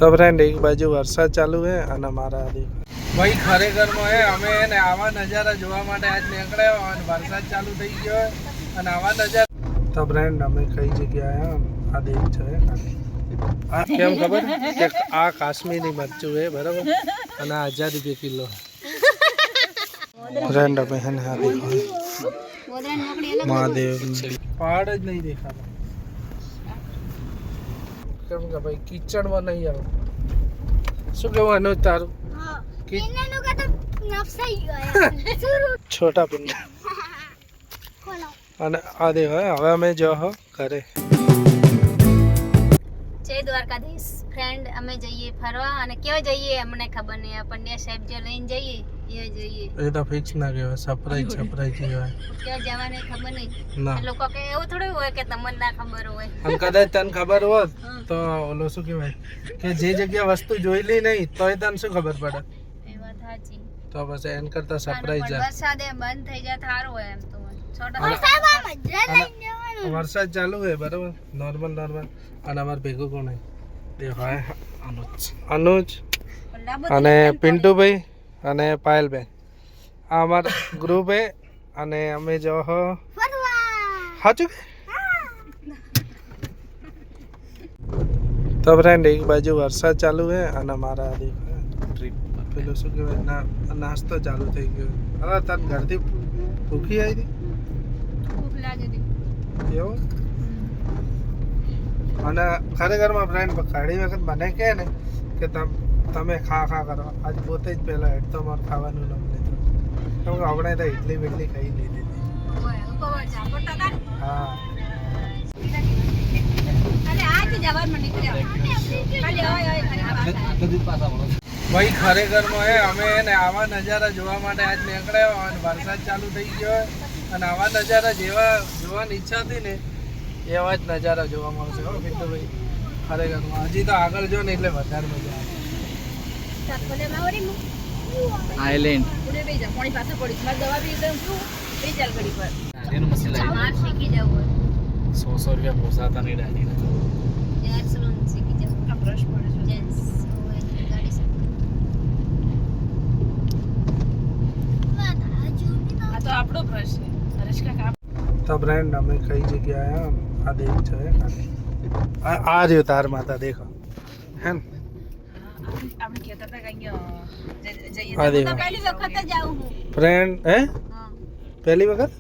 તો ફ્રેન્ડ એક બાજુ વરસાદ ચાલુ છે અને મારા ભાઈ ખરેખરમાં અમે ને આવા નજારા જોવા માટે આજ નીકળ્યો અને વરસાદ ચાલુ થઈ ગયો અને આવા નજારા તો ફ્રેન્ડ અમે કઈ જગ્યાએ આ દેખ છે આ કેમ ખબર કે આ કાશ્મીરી મરચું છે બરાબર અને આ 1000 રૂપિયા કિલો ફ્રેન્ડ અમે હે ને આ દેખો મહાદેવ પહાડ જ નહીં દેખાતા કેમ કે ભાઈ કિચડમાં નહીં આવે શું કેવું અનુજ તારું છોટા પિંડ અને આ દેખો હવે અમે જો ઘરે જય દ્વારકાધીશ ફ્રેન્ડ અમે જઈએ ફરવા અને ક્યાં જઈએ અમને ખબર નહીં આ પંડ્યા સાહેબ જો લઈને જઈએ એ જઈએ એ તો ફિક્સ ના કહેવાય સરપ્રાઈઝ કહેવાય ક્યાં જવાને ખબર નહીં ના લોકો કે એવું થોડું હોય કે તમને ના ખબર હોય અને કદાચ તને ખબર હોત તો ઓલો શું કહેવાય કે જે જગ્યા વસ્તુ જોઈલી નહીં તોય તને શું ખબર પડે એ વાત સાચી તો પછી એન કરતા સરપ્રાઈઝ જાય વરસાદે બંધ થઈ જાય સારું હોય એમ તો વરસાદ ચાલુ છે બરાબર નોર્મલ અને અમાર ભેગું કોણ દેખો અનુજ અને પિન્ટુભાઈ અને પાયલબેન આ અમાર ગ્રુપ હે અને અમે જો સાચું તો ફ્રેન્ડ એક બાજુ વરસાદ ચાલુ છે અને મારા ટ્રીપ પેલું શું કહેવાય નાસ્તો ચાલુ થઈ ગયો હવે તાર ઘરથી ભૂખી આવી હતી એવું અને ખરેખરમાં ફ્રેન્ડ ઘણી વખત મને કહે ને કે તમે ખા કરો આજ પોતે જ પહેલા હેડ તો મારે ખાવાનું ન લીધું કેમ કે આપણે તો ઇડલી વિડલી ખાઈ લીધી હા ભાઈ ખરેખરમાં અમે ને આવા નજારા જોવા માટે આજ નીકળ્યો અને વરસાદ ચાલુ થઈ ગયો અને આવા નજારા જોવાની ઈચ્છા હતી ને એવા જ નજારા જોવા મળશે હો પિન્ટુભાઈ ખરેખરમાં હજી તો આગળ જો ને એટલે વધારે મજા આવે આઈલેન્ડ ₹100 પોસાતા નહીં ડાલી તો ફ્રેન્ડ અમે કઈ જગ્યાએ આ દેખ છે આ રહ્યો તાર માતા દેખો હે ને આ દેખો ફ્રેન્ડ હે પહેલી વખત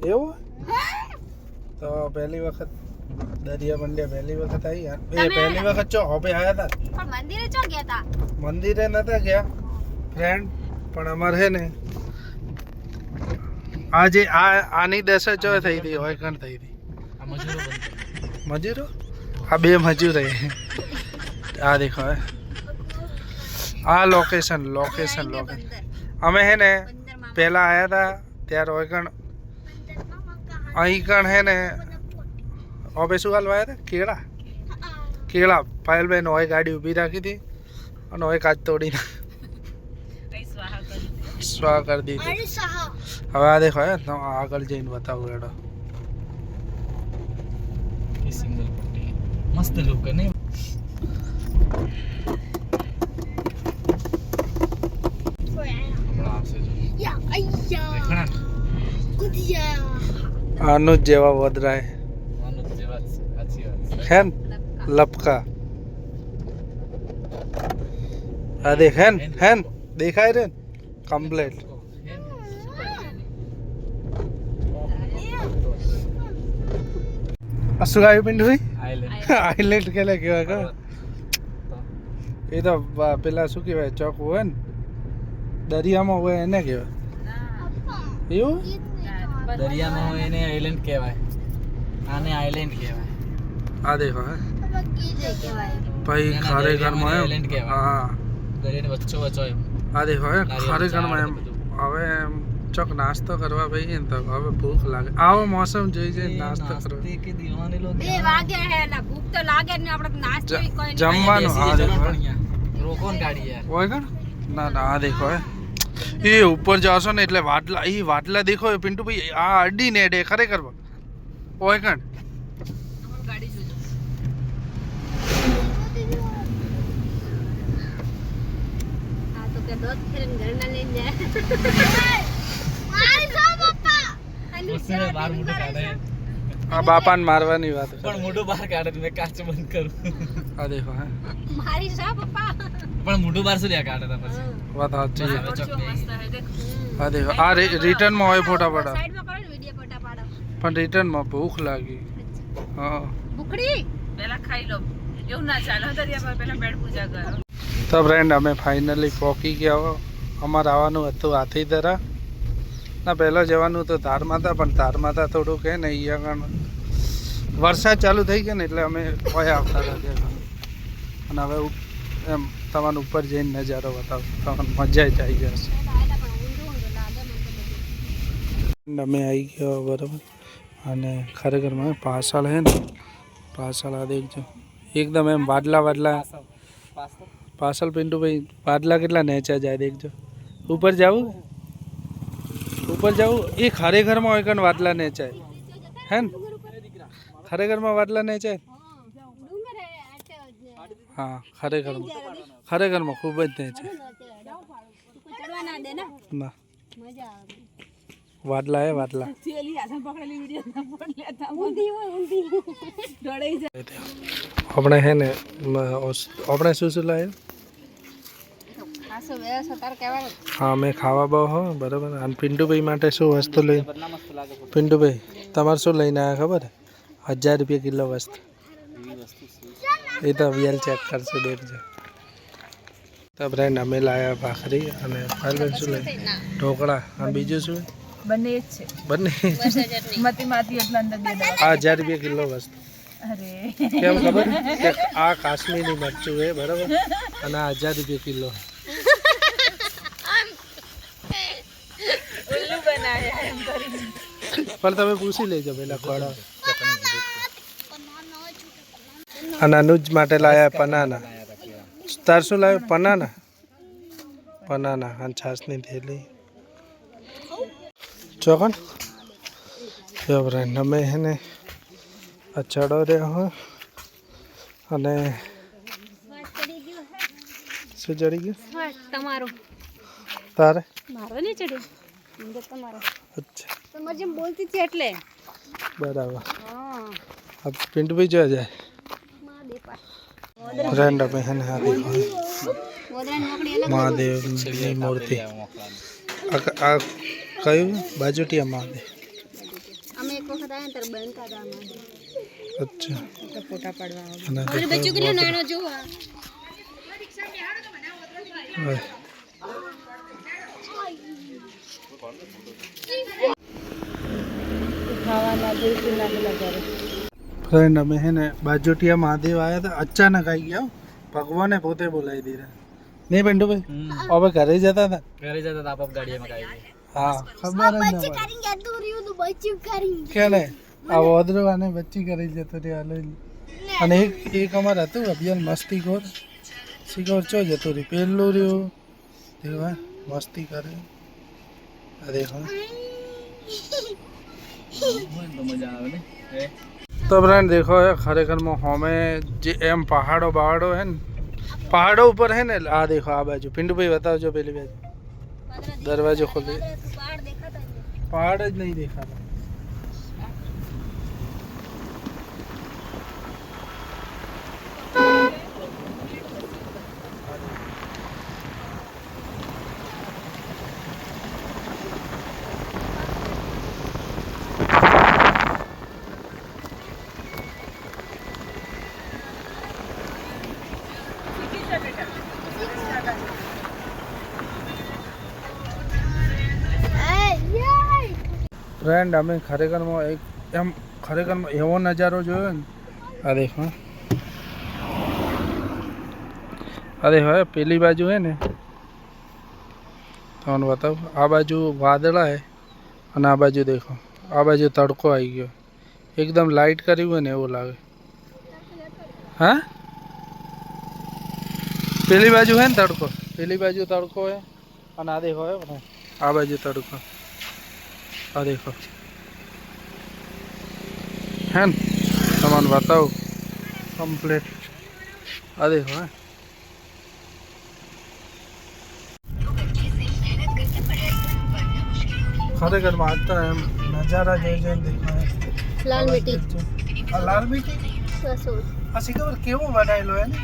એવું તો પહેલી વખત દરિયા મંડ્યા પહેલી વખત આવી યાર એ પહેલી વખત ચો હોબે આવ્યા હતા મંદિરે નતા ગયા ફ્રેન્ડ પણ અમારે હે ને આજે આની દશા ચો થઈ હતી હોય કણ થઈ હતી મજૂરો આ બે મજૂર આ દેખો આ લોકેશન અમે હે ને પહેલા આવ્યા હતા ત્યારે હોય કણ અહીં કણ હે ને હવે શું હાલવા આવ્યા હતા કેળા પાયલબેન હોય ગાડી ઊભી રાખી હતી અને હોય કાચ તોડીને સ્વા કરી દીધી હવે આ દેખો આગળ જઈને બતાવું એડો મસ્ત લુક ને અનુજ જેવા વદરાય હેન લપકા આ દેખ હેન દેખાય રે કમ્પ્લીટ શું આવ્યું પિન્ટુભાઈ આઈલેન્ડ કે કહેવાય એ તો પેલા શું કહેવાય ચોક હોય ને દરિયામાં હોય એને કહેવાય એવું દરિયામાં હોય એને આઈલેન્ડ કહેવાય આને આઈલેન્ડ કહેવાય આ દેખો હે ભાઈ ખરેખરમાં આઈલેન્ડ કહેવાય હા દરિયાની વચ્ચે હોય આ દેખો હે ખરેખરમાં એમ હવે એમ ચોક નાસ્તો કરવા ભાઈ ને તો હવે ભૂખ લાગે આવો મોસમ જોઈ જઈને નાસ્તો કરવા કે દીવાને લો 2 વાગે હે ના ભૂખ તો લાગે ને આપણે નાસ્તો કોઈ જમવાનું આ દેખો રોકોન ગાડી યાર હોય કણ ના આ દેખો હે એ ઉપર જાશો ને એટલે વાટલા દેખો પિન્ટુભાઈ આ અડી ને ડે ખરેખર હોય કણ ગાડી જોજો દોત ફેરન ઘરના લઈને જાય મારી સો પપ્પા મુસ્સે બાર મોટું કાઢે આ બાપાને મારવાની વાત કરે. પણ મોટું બહાર કાઢે તો મેં કાચ બંધ કરું આ દેખો હે મારી સો પપ્પા પણ મોટું બહાર શું લ્યા કાઢે તો પછી વાત સાચી છે. હવે ચોક નહીં. આ દેખો આ રિટર્નમાં હોય ફોટા પડા સાઈડમાં કરો ને વિડિયો ફોટા પાડો પણ રિટર્નમાં ભૂખ લાગી. હા ભૂખડી પેલા ખાઈ લો એવું ના ચાલે દરિયા પર પેલા પેટ પૂજા કરો તો ફ્રેન્ડ અમે ફાઇનલી પહોંચી ગયા હો. અમારે આવવાનું હતું હાથીદરા ના પહેલાં જવાનું તો ધારમાતા પણ ધારમાતા થોડુંક હે ને અહીંયા આગળ વરસાદ ચાલુ થઈ ગયો ને એટલે અમે કોઈ આવતા હતા ત્યાં. અને હવે એમ તમારે ઉપર જઈને નજારો બતાવો તમને મજા જ આવી જશે. અમે આવી ગયો બરાબર અને ખરેખરમાં પાછળ હે ને પાછળ આ દેખજો એકદમ એમ વાદલા પાછળ પિન્ટુભાઈ વાદલા કેટલા નેચા જાય દેખજો. ઉપર જવું એ ખરેખરમાં હોય કણ વાદલા નેચાય હે ને ખરેખરમાં વાદલા નેચાય હા ખરેખરમાં ખૂબ જ નેચાય ના વાદલા હે વાદલા. આપણે હે ને આપણે શું લાવ્યા હા મેં ખાવા બહુ હો બરાબર. અને પિન્ટુભાઈ માટે શું વસ્તુ લઈ પિન્ટુભાઈ તમારે શું લઈને આવ્યા ખબર 1000 રૂપિયા કિલો વસ્તુ એ તો વિયલ ચેક કરશે દેખજો. તો ફ્રેન્ડ અમે લાવ્યા ભાખરી અને ફાઇલબેન શું લઈ ઢોકળા અને બીજું શું બંને જ છે બંને મતી એટલે અંદર દે દો આ 1000 રૂપિયા કિલો વસ્તુ અરે કેમ ખબર કે આ કાશ્મીરી મરચું છે બરાબર અને આ 1000 રૂપિયા કિલો ઉલ્લુ બનાયા એમ કરીને પણ તમે પૂછી લેજો પેલા ખોડા. અને અનુજ માટે લાયા પનાના. તાર શું લાવ્યો પનાના અને છાસની થેલી ચોકન જો ફ્રેન્ડ અમે હે ને આ ચડો રહ્યો હોય અને શું ચડી ગયું તમારો તારે મારો નહીં ચડ્યો તમારો અચ્છા તમારે જેમ બોલતી હતી એટલે બરાબર. હા આ પિન્ટુભાઈ જોવા જાય ફ્રેન્ડ અમે હે ને આ દેખો મોદરાની મોકળી અલગ મહાદેવની મૂર્તિ આ કયું બાજુટિયા મહાદેવ અમે એક વખત આવ્યા ત્યારે બનતા હતા અમારે અચ્છા ફોટા પાડવા અને અરે બચ્ચું કેટલો નાનો જોવો ફ્રેન્ડ અમે હે ને બાજુટિયા મહાદેવ આવ્યા હતા અચાનક આવી ગયા હો. ભગવાને પોતે બોલાવી દીધા નહીં પિન્ટુભાઈ હવે ઘરે જતા હતા ઘરે જતા હતા આપ ગાડીમાં કાઢી હા ખબર જ ના પડી કે ને આ વોદરો અને બચ્ચી કરી જતો રહ્યો અને એક અમારે હતું અભિયાન મસ્તીખોર શીખોર ચો જતું રહ્યું પેલું રહ્યું દેવા મસ્તી કરે અરે હા તો મજા આવે ને તો ફ્રેન્ડ દેખો ખરેખરમાં હોમે જે એમ પહાડો હે ને પહાડો ઉપર હે ને આ દેખો આ બાજુ પિન્ટુભાઈ બતાવજો પેલી બાજુ દરવાજો ખોલી પહાડ જ નહીં દેખાતા. ફ્રેન્ડ અમે ખરેખરમાં એક એમ ખરેખરમાં એવો નજારો જોયો ને આ દેખો હવે પેલી બાજુ હે ને તમને બતાવું આ બાજુ વાદળા હે અને આ બાજુ દેખો આ બાજુ તડકો આવી ગયો એકદમ લાઇટ કર્યું હોય ને એવું લાગે. હા પેલી બાજુ હે ને તડકો પેલી બાજુ તડકો હે અને આ દેખો હે આ બાજુ તડકો આ દેખો હે ને તમને બતાવું કમ્પ્લીટ આ દેખો હે ખરેખર વાત તો એમ નજારા જોઈ જોઈને દેખાય. લાલ મીઠી આ લાલ મીઠી સસુર આ શી ખબર કેવું બનાવેલો એને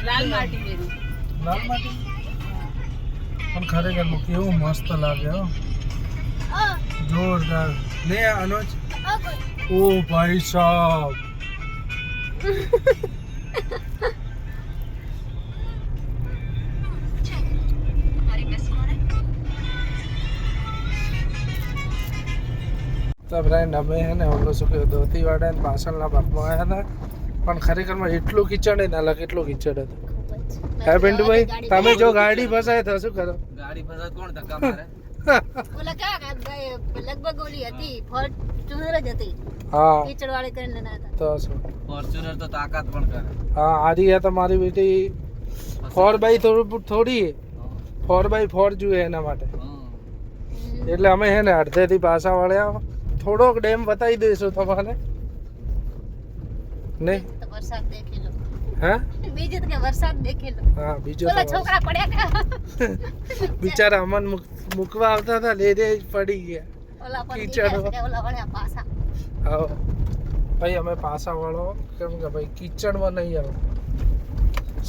લાલ માટી મેરી લાલ માટી પણ ખરેખર કેવું મસ્ત લાગે હો જોરદાર લે અનુજ ઓ ભાઈ સાહેબ તો ફ્રેન્ડ અમે હે ને ઓલો શું કહ્યું ધોતીવાડા ને પાછળના ભાગમાં આવ્યા હતા પણ ખરેખરમાં એટલું કીચડ ને અલગ એટલું કીચડ હતું. હે પિન્ટુભાઈ તમે જો ગાડી ફસાય તો શું કરો? ગાડી ફસાય કોણ ધક્કા મારે? ઓલા કા લગભગ ઓલી હતી ફોર્ચ્યુનર જ હતી હા કીચડ વાળી કરીને ના હતા તો શું ફોર્ચ્યુનર તો તાકાત પણ કરે. હા આજી આ તમારી બેટી 4x થોડી 4x4 જોઈએ એના માટે એટલે અમે હે ને અડધેથી પાછા વળ્યા થોડોક ડેમ બતાવી દઈશું તમને નહીં તો વરસાદ દેખી લો હે બીજું તો કે વરસાદ દેખી લો હા બીજો ઓલા તો છોકરા પડ્યા બિચારા અમન મૂકવા આવતા હતા લે દે પડી ગયા ઓલા પર કીચડ. ઓલા વળ્યા પાછા હા ભાઈ અમે પાછા વળો કેમ કે ભાઈ કિચડમાં નહીં આવે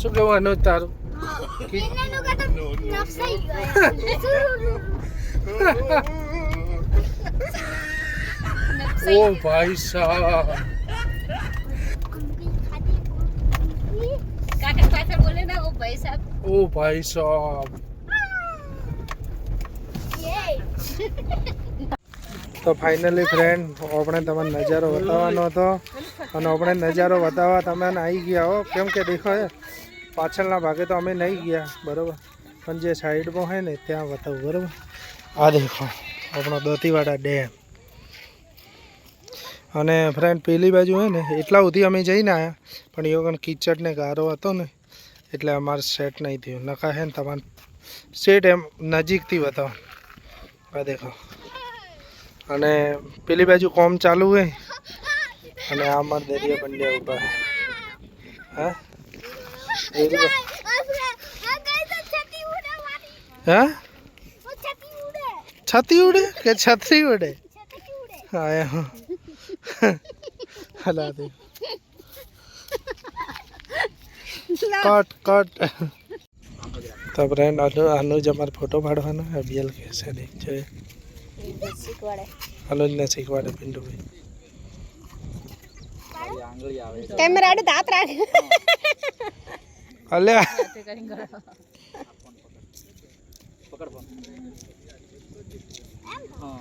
શું કેવું અનુજ તારું ઓ ભાઈ સાહેબ કાકા પાછળ બોલે ના ઓ ભાઈ સાહેબ ઓ ભાઈ સાહેબ તો ફાઇનલી ફ્રેન્ડ આપણે તમને નજારો બતાવવાનો હતો અને આપણે નજારો બતાવવા તમે આવી ગયા હો કેમ કે દેખો પાછળના ભાગે તો અમે નહીં ગયા બરાબર પણ જે સાઈડમાં હોય ને ત્યાં બતાવું બરાબર. આ દેખો આપણો દોતીવાડા ડેમ અને ફ્રેન્ડ પેલી બાજુ હોય ને એટલા સુધી અમે જઈને આવ્યા પણ એ વખત કીચડ ને ગારો હતો ને એટલે અમારે સેટ નહીં થયું નકા હે ને તમારે સેટ એમ નજીકથી બતાવો. આ દેખો અને પેલી બાજુ કોમ ચાલુ હોય અને આ અમારા દરિયા પંડ્યા ઉભા હા હા છતી ઉડે કે છત્રી ઉડે હા હલા દે કટ કટ તો ફ્રેન્ડ અનુજ અમારે ફોટો પાડવાનો અભિયાલ કહેશે દેખજો અનુજને શીખવાડે પિન્ટુભાઈ આંગળી આવે કેમેરા આડે દાંત રાખ અલ્યા પકડ ફોન. હા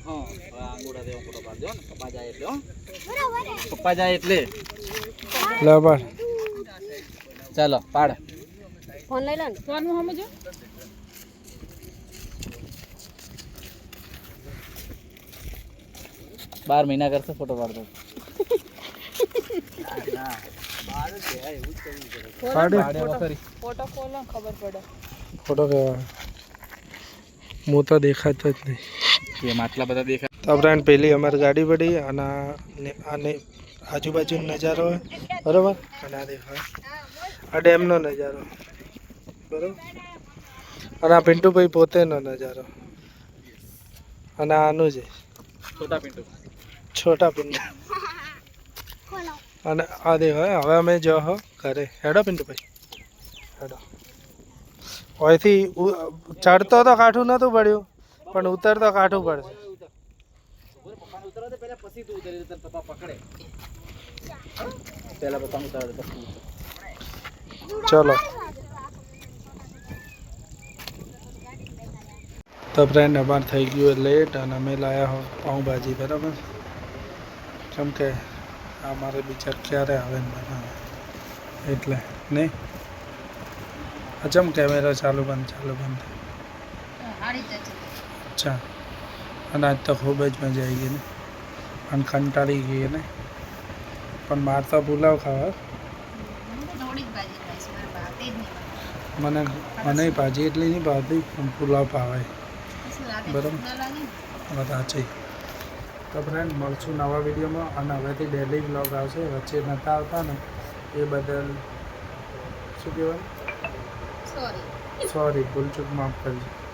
હા આંગળા દેવો ફોટો પાડજો ને પપ્પા જાય એટલે પપ્પા જાય એટલે લે પાડ ચાલો પાડ. ફોન લઈ લો ને ફોન સમજો 12 મહિના કરશે ફોટો પાડતો. ફોટો ખોલો ખબર પડે ફોટો કેવા હું તો દેખાતો જ નહીં એમ આટલા બધા દેખાય. તો ફ્રેન્ડ પેલી અમારી ગાડી પડી અને આને આજુબાજુનો નજારો હોય બરાબર અને આ દેખાય આ ડેમનો નજારો બરાબર અને આ પિન્ટુભાઈ પોતેનો નજારો અને આનું છે છોટા પિન્ટુ છોટા પિન્ટુ અને આ દેખાય હવે અમે જો હો ઘરે હેડો પિન્ટુભાઈ હેડો અહીંથી ચડતો તો કાઠું નહોતું પડ્યું પણ ઉતરતો કાઠું પડશે પપ્પાને ઉતારવા દે પહેલા પછી તું ઉતારી દે પપ્પા પકડે પહેલા પપ્પાને ઉતારવા દે પછી ચલો તો ફ્રેન્ડ અમારે થઈ ગયું લેટ અને અમે લાયા હો પાઉંભાજી બરાબર કેમ કે અમારે બિચાર ક્યારે આવે ને બનાવે એટલે નહીં અચમ કેમેરા ચાલુ બંધ અચ્છા અને આજ તો ખૂબ જ મજા આવી ગઈ ને અને કંટાળી ગઈ ને પણ માર તો પુલાવ ખાવા મને મને ભાજી એટલી નહીં ભાવતી પણ પુલાવ ભાવે બરાબર વાત સાચી તો ફ્રેન્ડ મળશું નવા વિડીયોમાં અને હવેથી ડેલી બ્લોગ આવશે વચ્ચે નહોતા આવતા ને એ બદલ શું કહેવાય સોરી સોરી ભૂલચૂક માફ કરજો.